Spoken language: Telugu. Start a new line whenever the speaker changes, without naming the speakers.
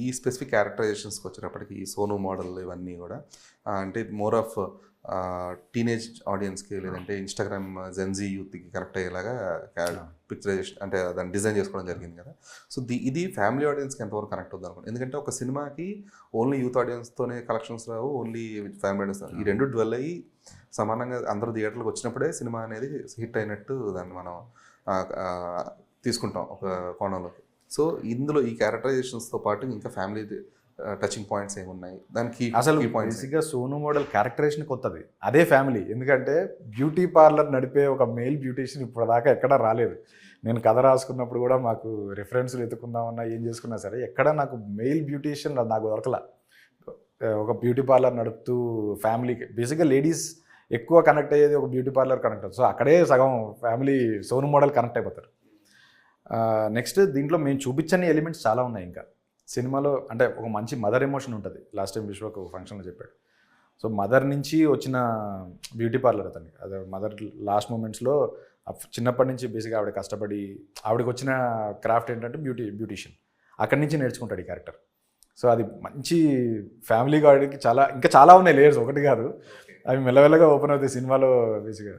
ఈ స్పెసిఫిక్ క్యారెక్టరైజేషన్స్కి వచ్చేటప్పటికి ఈ సోను మోడల్ ఇవన్నీ కూడా అంటే మోర్ ఆఫ్ టీనేజ్ ఆడియన్స్కి లేదంటే ఇన్స్టాగ్రామ్ జెన్జీ యూత్కి కరెక్ట్ అయ్యేలాగా పిక్చరైజేషన్ అంటే దాన్ని డిజైన్ చేసుకోవడం జరిగింది కదా. సో ఇది ఫ్యామిలీ ఆడియన్స్కి ఎంతవరకు కనెక్ట్ అవుతుంది అనుకోండి. ఎందుకంటే ఒక సినిమాకి ఓన్లీ యూత్ ఆడియన్స్తోనే కలెక్షన్స్ రావు, ఓన్లీ ఫ్యామిలీ ఆడియన్స్ ఈ రెండు డ్వెల్ అయ్యి సమానంగా అందరూ థియేటర్లకు వచ్చినప్పుడే సినిమా అనేది హిట్ అయినట్టు దాన్ని మనం తీసుకుంటాం ఒక కోణంలోకి. సో ఇందులో ఈ క్యారెక్టరైజేషన్స్తో పాటు ఇంకా ఫ్యామిలీ టచింగ్ పాయింట్స్ ఏమున్నాయి దానికి
అసలు బేసిక్గా సోను మోడల్ క్యారెక్టరైజేషన్ కొత్తది, అదే ఫ్యామిలీ. ఎందుకంటే బ్యూటీ పార్లర్ నడిపే ఒక మెయిల్ బ్యూటీషియన్ ఇప్పుడు దాకా ఎక్కడా రాలేదు. నేను కథ రాసుకున్నప్పుడు కూడా మాకు రిఫరెన్స్లు ఎత్తుకుందామన్నా ఏం చేసుకున్నా సరే ఎక్కడ నాకు మెయిల్ బ్యూటీషియన్ నాకు దొరకలా. ఒక బ్యూటీ పార్లర్ నడుపుతూ ఫ్యామిలీకి బేసిక్గా లేడీస్ ఎక్కువ కనెక్ట్ అయ్యేది ఒక బ్యూటీ పార్లర్ కనెక్ట్ అవుతుంది. సో అక్కడే సగం ఫ్యామిలీ సోను మోడల్ కనెక్ట్ అయిపోతారు. నెక్స్ట్ దీంట్లో మేము చూపించని ఎలిమెంట్స్ చాలా ఉన్నాయి ఇంకా సినిమాలో. అంటే ఒక మంచి మదర్ ఎమోషన్ ఉంటుంది. లాస్ట్ టైం విశ్వక్ ఫంక్షన్లో చెప్పాడు. సో మదర్ నుంచి వచ్చిన బ్యూటీ పార్లర్ అతనికి, అదే మదర్ లాస్ట్ మూమెంట్స్లో చిన్నప్పటి నుంచి బేసిక్గా ఆవిడ కష్టపడి ఆవిడకి వచ్చిన క్రాఫ్ట్ ఏంటంటే బ్యూటీషియన్. అక్కడి నుంచి నేర్చుకుంటాడు ఈ క్యారెక్టర్. సో అది మంచి ఫ్యామిలీ గాడికి ఇంకా చాలా ఉన్నాయి లేయర్స్, ఒకటి కాదు. అవి మెల్లమెల్లగా ఓపెన్ అవుతాయి సినిమాలో బేసిక్గా.